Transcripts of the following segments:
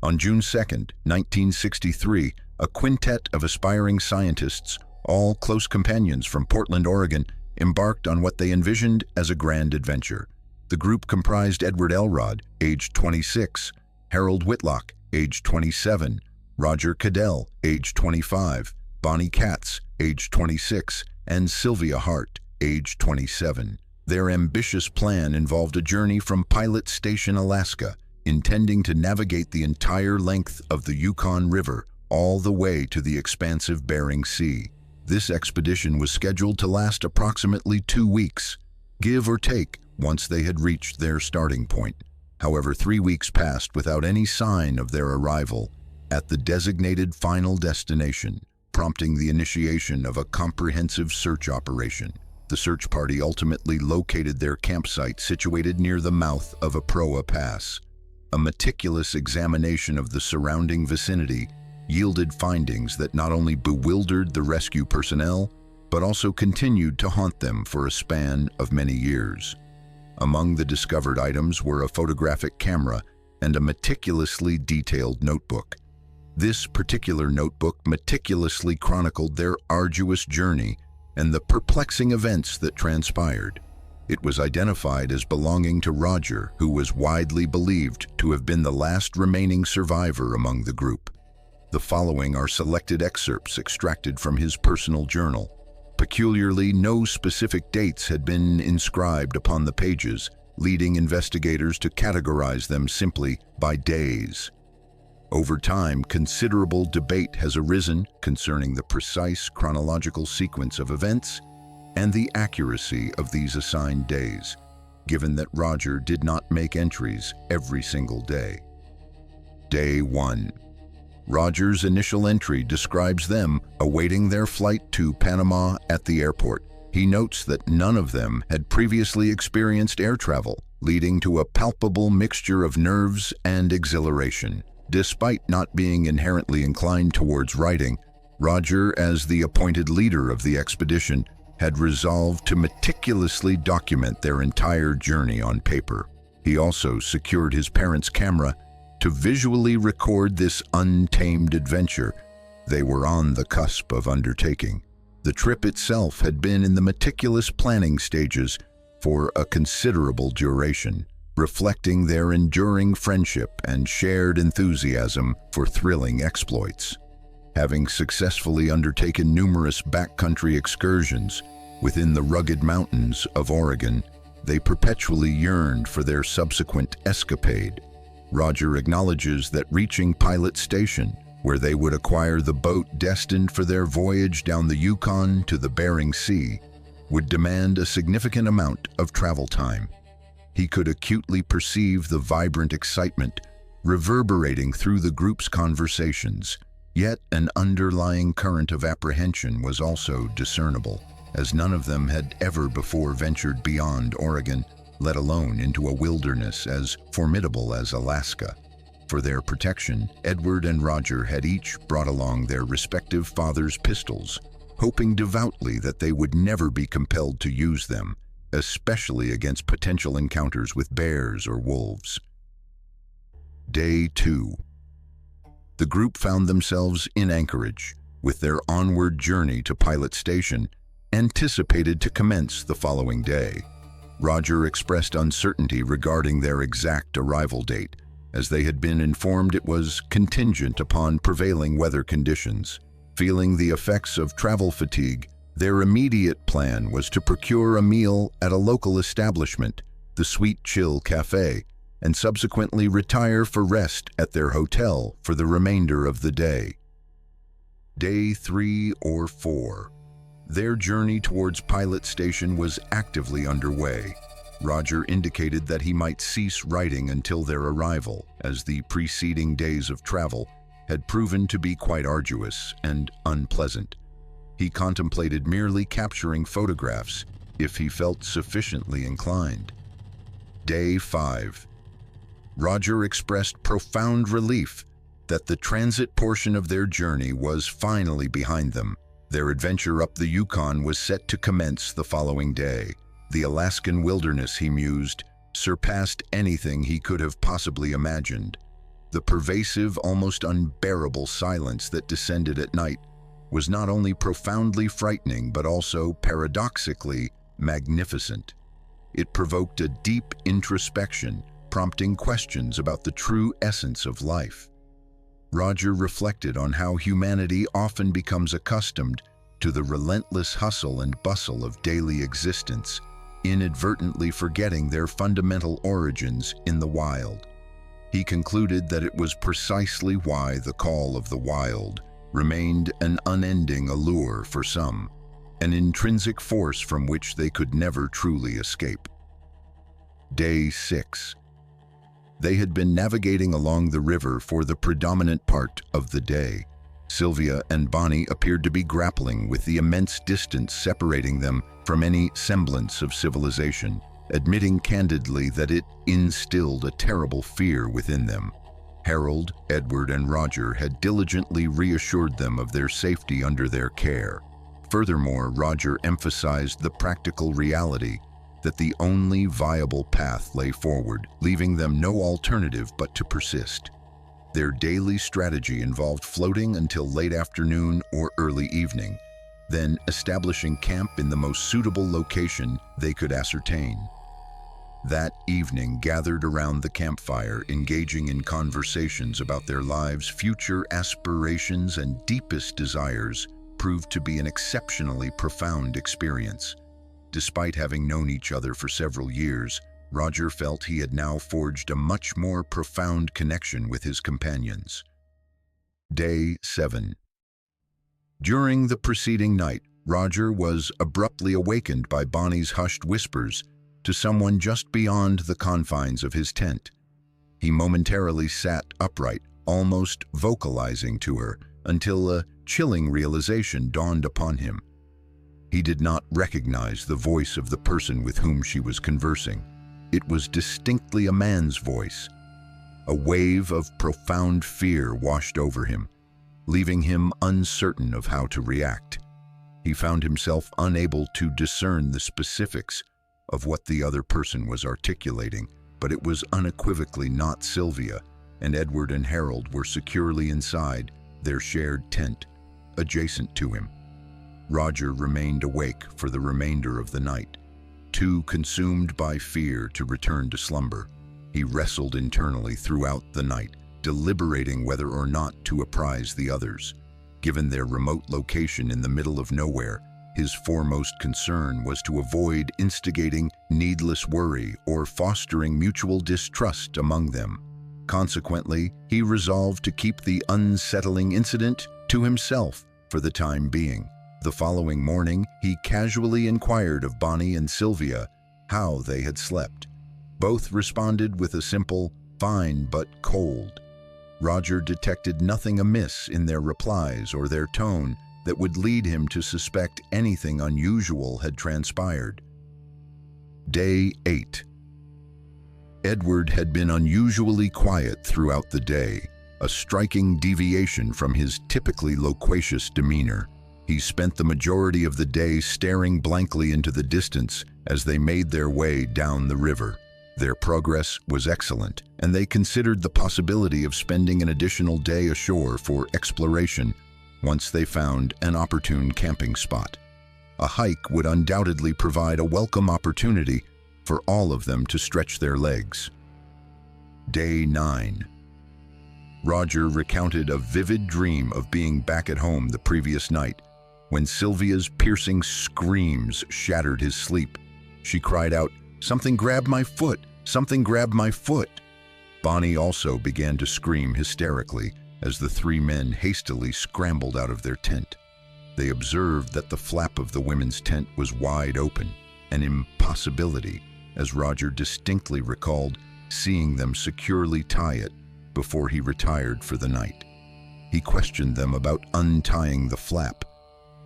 On June 2, 1963, a quintet of aspiring scientists, all close companions from Portland, Oregon, embarked on what they envisioned as a grand adventure. The group comprised Edward Elrod, aged 26, Harold Whitlock, aged 27, Roger Cadell, aged 25, Bonnie Katz, aged 26, and Sylvia Hart, aged 27. Their ambitious plan involved a journey from Pilot Station, Alaska, intending to navigate the entire length of the Yukon River all the way to the expansive Bering Sea. This expedition was scheduled to last approximately 2 weeks, give or take, once they had reached their starting point. However, 3 weeks passed without any sign of their arrival at the designated final destination, prompting the initiation of a comprehensive search operation. The search party ultimately located their campsite situated near the mouth of a Proa Pass. A meticulous examination of the surrounding vicinity yielded findings that not only bewildered the rescue personnel, but also continued to haunt them for a span of many years. Among the discovered items were a photographic camera and a meticulously detailed notebook. This particular notebook meticulously chronicled their arduous journey and the perplexing events that transpired. It was identified as belonging to Roger, who was widely believed to have been the last remaining survivor among the group. The following are selected excerpts extracted from his personal journal. Peculiarly, no specific dates had been inscribed upon the pages, leading investigators to categorize them simply by days. Over time, considerable debate has arisen concerning the precise chronological sequence of events and the accuracy of these assigned days, given that Roger did not make entries every single day. Day 1. Roger's initial entry describes them awaiting their flight to Panama at the airport. He notes that none of them had previously experienced air travel, leading to a palpable mixture of nerves and exhilaration. Despite not being inherently inclined towards writing, Roger, as the appointed leader of the expedition, had resolved to meticulously document their entire journey on paper. He also secured his parents' camera to visually record this untamed adventure they were on the cusp of undertaking. The trip itself had been in the meticulous planning stages for a considerable duration, reflecting their enduring friendship and shared enthusiasm for thrilling exploits. Having successfully undertaken numerous backcountry excursions within the rugged mountains of Oregon, they perpetually yearned for their subsequent escapade. Roger acknowledges that reaching Pilot Station, where they would acquire the boat destined for their voyage down the Yukon to the Bering Sea, would demand a significant amount of travel time. He could acutely perceive the vibrant excitement reverberating through the group's conversations, yet an underlying current of apprehension was also discernible, as none of them had ever before ventured beyond Oregon, let alone into a wilderness as formidable as Alaska. For their protection, Edward and Roger had each brought along their respective fathers' pistols, hoping devoutly that they would never be compelled to use them, especially against potential encounters with bears or wolves. Day 2. The group found themselves in Anchorage, with their onward journey to Pilot Station anticipated to commence the following day. Roger expressed uncertainty regarding their exact arrival date, as they had been informed it was contingent upon prevailing weather conditions. Feeling the effects of travel fatigue, their immediate plan was to procure a meal at a local establishment, the Sweet Chill Cafe, and subsequently retire for rest at their hotel for the remainder of the day. Day 3 or 4. Their journey towards Pilot Station was actively underway. Roger indicated that he might cease writing until their arrival, as the preceding days of travel had proven to be quite arduous and unpleasant. He contemplated merely capturing photographs if he felt sufficiently inclined. Day 5. Roger expressed profound relief that the transit portion of their journey was finally behind them. Their adventure up the Yukon was set to commence the following day. The Alaskan wilderness, he mused, surpassed anything he could have possibly imagined. The pervasive, almost unbearable silence that descended at night was not only profoundly frightening but also paradoxically magnificent. It provoked a deep introspection, prompting questions about the true essence of life. Roger reflected on how humanity often becomes accustomed to the relentless hustle and bustle of daily existence, inadvertently forgetting their fundamental origins in the wild. He concluded that it was precisely why the call of the wild remained an unending allure for some, an intrinsic force from which they could never truly escape. Day 6. They had been navigating along the river for the predominant part of the day. Sylvia and Bonnie appeared to be grappling with the immense distance separating them from any semblance of civilization, admitting candidly that it instilled a terrible fear within them. Harold, Edward, and Roger had diligently reassured them of their safety under their care. Furthermore, Roger emphasized the practical reality that the only viable path lay forward, leaving them no alternative but to persist. Their daily strategy involved floating until late afternoon or early evening, then establishing camp in the most suitable location they could ascertain. That evening, gathered around the campfire, engaging in conversations about their lives' future aspirations and deepest desires, proved to be an exceptionally profound experience. Despite having known each other for several years, Roger felt he had now forged a much more profound connection with his companions. Day 7. During the preceding night, Roger was abruptly awakened by Bonnie's hushed whispers to someone just beyond the confines of his tent. He momentarily sat upright, almost vocalizing to her, until a chilling realization dawned upon him. He did not recognize the voice of the person with whom she was conversing. It was distinctly a man's voice. A wave of profound fear washed over him, leaving him uncertain of how to react. He found himself unable to discern the specifics of what the other person was articulating, but it was unequivocally not Sylvia, and Edward and Harold were securely inside their shared tent, adjacent to him. Roger remained awake for the remainder of the night, too consumed by fear to return to slumber. He wrestled internally throughout the night, deliberating whether or not to apprise the others. Given their remote location in the middle of nowhere, his foremost concern was to avoid instigating needless worry or fostering mutual distrust among them. Consequently, he resolved to keep the unsettling incident to himself for the time being. The following morning, he casually inquired of Bonnie and Sylvia how they had slept. Both responded with a simple, "Fine, but cold." Roger detected nothing amiss in their replies or their tone that would lead him to suspect anything unusual had transpired. Day 8. Edward had been unusually quiet throughout the day, a striking deviation from his typically loquacious demeanor. He spent the majority of the day staring blankly into the distance as they made their way down the river. Their progress was excellent, and they considered the possibility of spending an additional day ashore for exploration once they found an opportune camping spot. A hike would undoubtedly provide a welcome opportunity for all of them to stretch their legs. Day 9. Roger recounted a vivid dream of being back at home the previous night, when Sylvia's piercing screams shattered his sleep. She cried out, "Something grabbed my foot! Something grabbed my foot!" Bonnie also began to scream hysterically as the three men hastily scrambled out of their tent. They observed that the flap of the women's tent was wide open, an impossibility, as Roger distinctly recalled seeing them securely tie it before he retired for the night. He questioned them about untying the flap,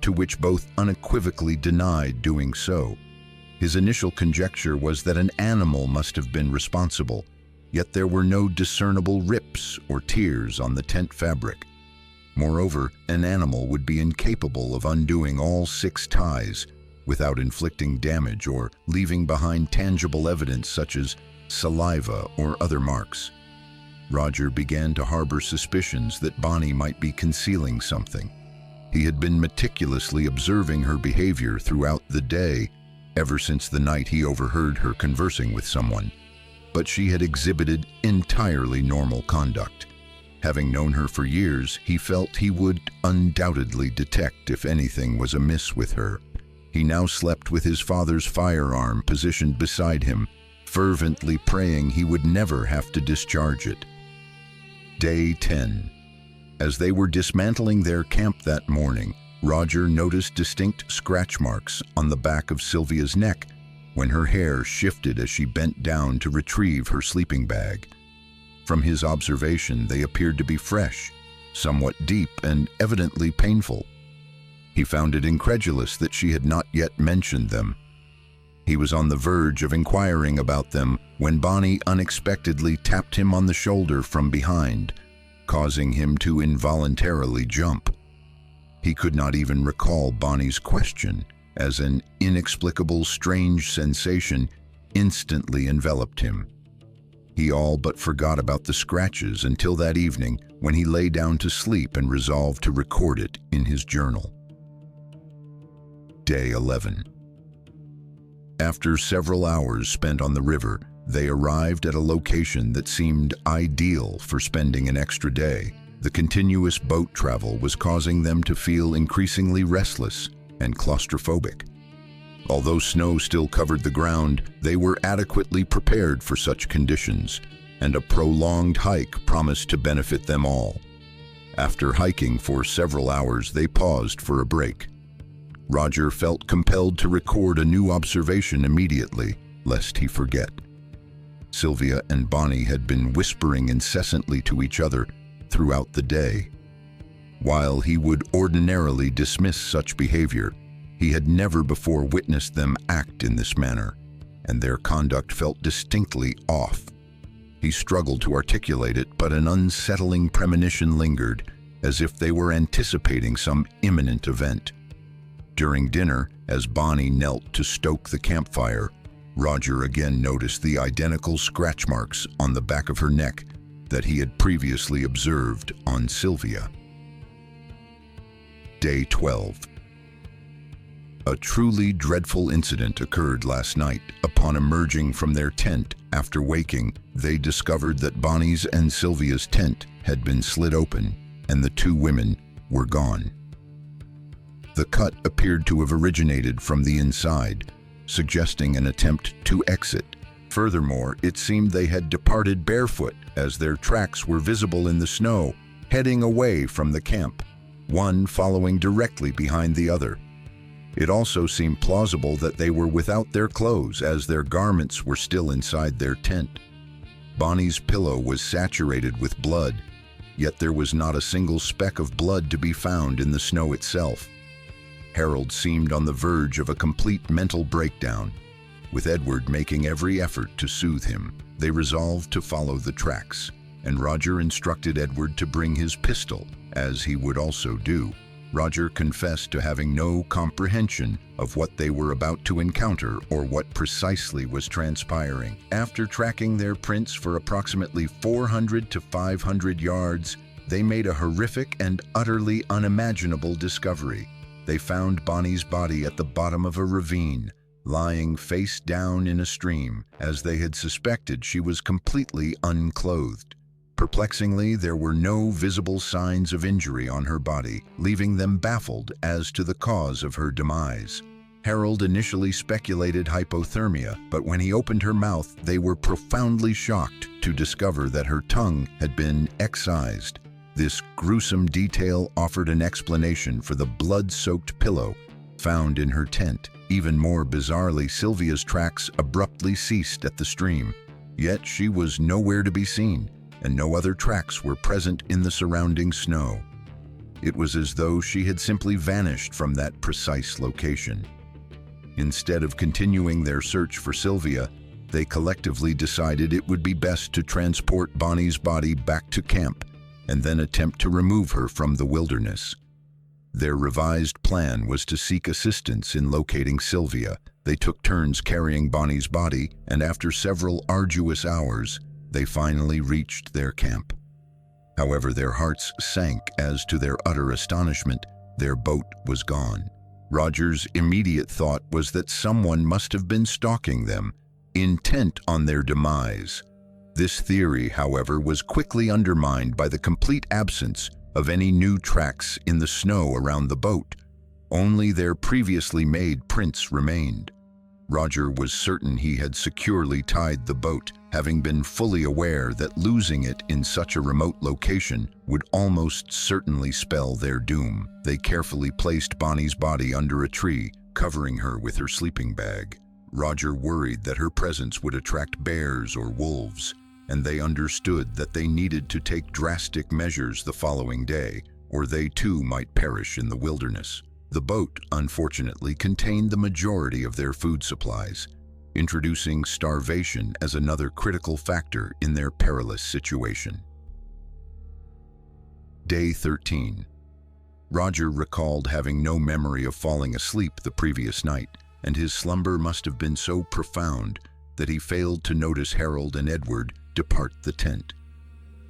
to which both unequivocally denied doing so. His initial conjecture was that an animal must have been responsible, yet there were no discernible rips or tears on the tent fabric. Moreover, an animal would be incapable of undoing all 6 ties without inflicting damage or leaving behind tangible evidence such as saliva or other marks. Roger began to harbor suspicions that Bonnie might be concealing something. He had been meticulously observing her behavior throughout the day, ever since the night he overheard her conversing with someone. But she had exhibited entirely normal conduct. Having known her for years, he felt he would undoubtedly detect if anything was amiss with her. He now slept with his father's firearm positioned beside him, fervently praying he would never have to discharge it. Day 10. As they were dismantling their camp that morning, Roger noticed distinct scratch marks on the back of Sylvia's neck when her hair shifted as she bent down to retrieve her sleeping bag. From his observation, they appeared to be fresh, somewhat deep, and evidently painful. He found it incredulous that she had not yet mentioned them. He was on the verge of inquiring about them when Bonnie unexpectedly tapped him on the shoulder from behind, causing him to involuntarily jump. He could not even recall Bonnie's question, as an inexplicable, strange sensation instantly enveloped him. He all but forgot about the scratches until that evening when he lay down to sleep and resolved to record it in his journal. Day 11. After several hours spent on the river, they arrived at a location that seemed ideal for spending an extra day. The continuous boat travel was causing them to feel increasingly restless and claustrophobic. Although snow still covered the ground, they were adequately prepared for such conditions, and a prolonged hike promised to benefit them all. After hiking for several hours, they paused for a break. Roger felt compelled to record a new observation immediately, lest he forget. Sylvia and Bonnie had been whispering incessantly to each other throughout the day. While he would ordinarily dismiss such behavior, he had never before witnessed them act in this manner, and their conduct felt distinctly off. He struggled to articulate it, but an unsettling premonition lingered, as if they were anticipating some imminent event. During dinner, as Bonnie knelt to stoke the campfire, Roger again noticed the identical scratch marks on the back of her neck that he had previously observed on Sylvia. Day 12. A truly dreadful incident occurred last night. Upon emerging from their tent after waking, they discovered that Bonnie's and Sylvia's tent had been slit open, and the two women were gone. The cut appeared to have originated from the inside, suggesting an attempt to exit. Furthermore, it seemed they had departed barefoot, as their tracks were visible in the snow, heading away from the camp, one following directly behind the other. It also seemed plausible that they were without their clothes, as their garments were still inside their tent. Bonnie's pillow was saturated with blood, yet there was not a single speck of blood to be found in the snow itself. Harold seemed on the verge of a complete mental breakdown, with Edward making every effort to soothe him. They resolved to follow the tracks, and Roger instructed Edward to bring his pistol, as he would also do. Roger confessed to having no comprehension of what they were about to encounter or what precisely was transpiring. After tracking their prints for approximately 400 to 500 yards, they made a horrific and utterly unimaginable discovery. They found Bonnie's body at the bottom of a ravine, lying face down in a stream. As they had suspected, she was completely unclothed. Perplexingly, there were no visible signs of injury on her body, leaving them baffled as to the cause of her demise. Harold initially speculated hypothermia, but when he opened her mouth, they were profoundly shocked to discover that her tongue had been excised. This gruesome detail offered an explanation for the blood-soaked pillow found in her tent. Even more bizarrely, Sylvia's tracks abruptly ceased at the stream, yet she was nowhere to be seen, and no other tracks were present in the surrounding snow. It was as though she had simply vanished from that precise location. Instead of continuing their search for Sylvia, they collectively decided it would be best to transport Bonnie's body back to camp and then attempt to remove her from the wilderness. Their revised plan was to seek assistance in locating Sylvia. They took turns carrying Bonnie's body, and after several arduous hours, They finally reached their camp. However, their hearts sank as, to their utter astonishment, their boat was gone. Roger's immediate thought was that someone must have been stalking them, intent on their demise. This theory, however, was quickly undermined by the complete absence of any new tracks in the snow around the boat. Only their previously made prints remained. Roger was certain he had securely tied the boat, having been fully aware that losing it in such a remote location would almost certainly spell their doom. They carefully placed Bonnie's body under a tree, covering her with her sleeping bag. Roger worried that her presence would attract bears or wolves, and they understood that they needed to take drastic measures the following day, or they too might perish in the wilderness. The boat, unfortunately, contained the majority of their food supplies, introducing starvation as another critical factor in their perilous situation. Day 13. Roger recalled having no memory of falling asleep the previous night, and his slumber must have been so profound that he failed to notice Harold and Edward depart the tent.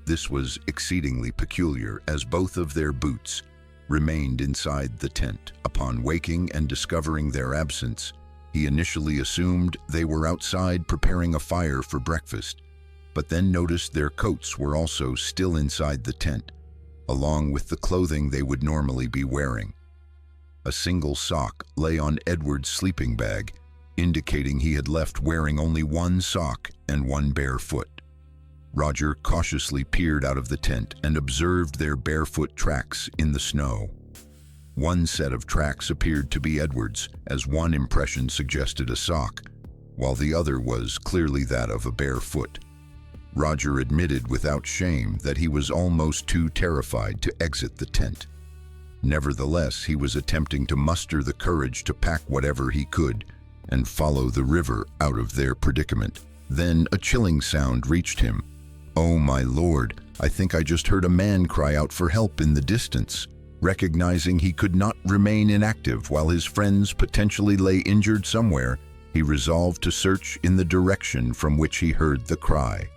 This was exceedingly peculiar, as both of their boots remained inside the tent. Upon waking and discovering their absence, he initially assumed they were outside preparing a fire for breakfast, but then noticed their coats were also still inside the tent, along with the clothing they would normally be wearing. A single sock lay on Edward's sleeping bag, indicating he had left wearing only one sock and one bare foot. Roger cautiously peered out of the tent and observed their barefoot tracks in the snow. One set of tracks appeared to be Edward's, as one impression suggested a sock, while the other was clearly that of a bare foot. Roger admitted without shame that he was almost too terrified to exit the tent. Nevertheless, he was attempting to muster the courage to pack whatever he could and follow the river out of their predicament. Then a chilling sound reached him. "Oh my lord, I think I just heard a man cry out for help in the distance." Recognizing he could not remain inactive while his friends potentially lay injured somewhere, he resolved to search in the direction from which he heard the cry.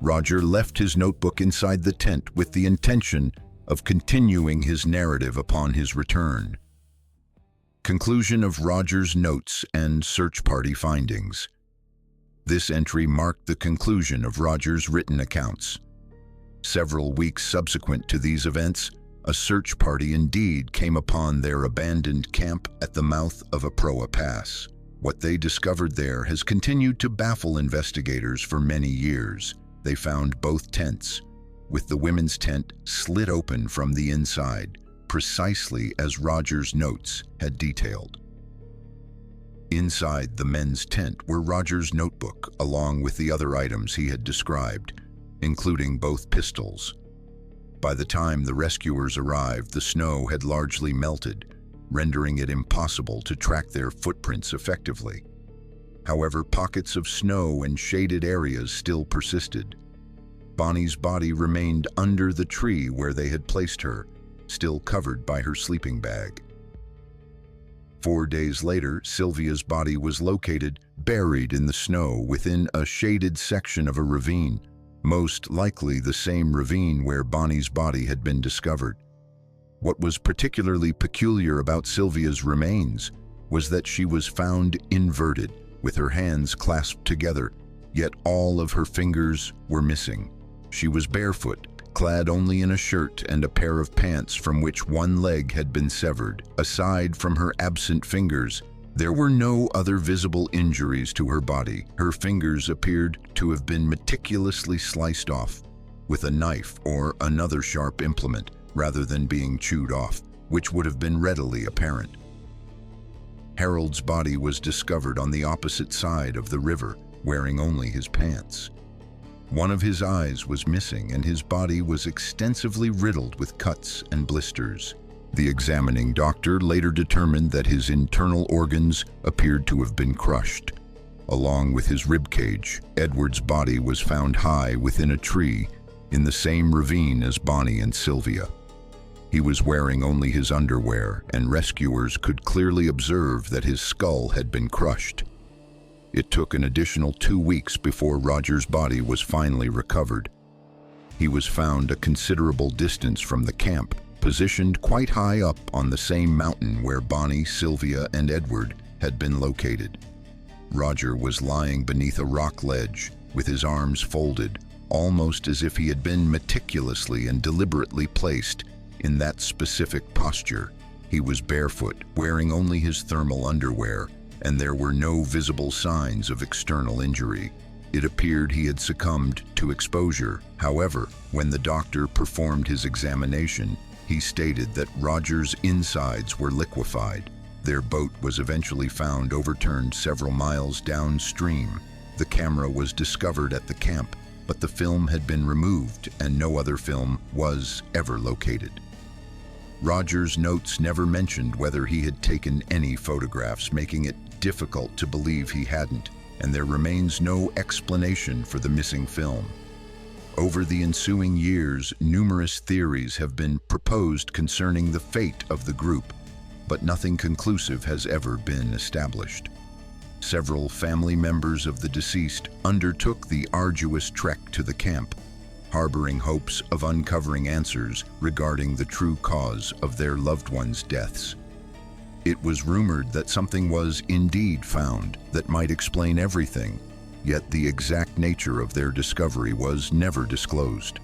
Roger left his notebook inside the tent with the intention of continuing his narrative upon his return. Conclusion of Roger's notes and search party findings. This entry marked the conclusion of Roger's written accounts. Several weeks subsequent to these events, a search party indeed came upon their abandoned camp at the mouth of a Proa Pass. What they discovered there has continued to baffle investigators for many years. They found both tents, with the women's tent slit open from the inside, precisely as Roger's notes had detailed. Inside the men's tent were Roger's notebook, along with the other items he had described, including both pistols. By the time the rescuers arrived, the snow had largely melted, rendering it impossible to track their footprints effectively. However, pockets of snow and shaded areas still persisted. Bonnie's body remained under the tree where they had placed her, still covered by her sleeping bag. 4 days later, Sylvia's body was located, buried in the snow within a shaded section of a ravine, most likely the same ravine where Bonnie's body had been discovered. What was particularly peculiar about Sylvia's remains was that she was found inverted, with her hands clasped together, yet all of her fingers were missing. She was barefoot, clad only in a shirt and a pair of pants from which one leg had been severed. Aside from her absent fingers, there were no other visible injuries to her body. Her fingers appeared to have been meticulously sliced off with a knife or another sharp implement, rather than being chewed off, which would have been readily apparent. Harold's body was discovered on the opposite side of the river, wearing only his pants. One of his eyes was missing, and his body was extensively riddled with cuts and blisters. The examining doctor later determined that his internal organs appeared to have been crushed. Along with his ribcage, Edward's body was found high within a tree in the same ravine as Bonnie and Sylvia. He was wearing only his underwear, and rescuers could clearly observe that his skull had been crushed. It took an additional 2 weeks before Roger's body was finally recovered. He was found a considerable distance from the camp, positioned quite high up on the same mountain where Bonnie, Sylvia, and Edward had been located. Roger was lying beneath a rock ledge, with his arms folded, almost as if he had been meticulously and deliberately placed in that specific posture. He was barefoot, wearing only his thermal underwear, and there were no visible signs of external injury. It appeared he had succumbed to exposure. However, when the doctor performed his examination, he stated that Roger's insides were liquefied. Their boat was eventually found overturned several miles downstream. The camera was discovered at the camp, but the film had been removed and no other film was ever located. Roger's notes never mentioned whether he had taken any photographs, making it difficult to believe he hadn't, and there remains no explanation for the missing film. Over the ensuing years, numerous theories have been proposed concerning the fate of the group, but nothing conclusive has ever been established. Several family members of the deceased undertook the arduous trek to the camp, harboring hopes of uncovering answers regarding the true cause of their loved ones' deaths. It was rumored that something was indeed found that might explain everything, yet the exact nature of their discovery was never disclosed.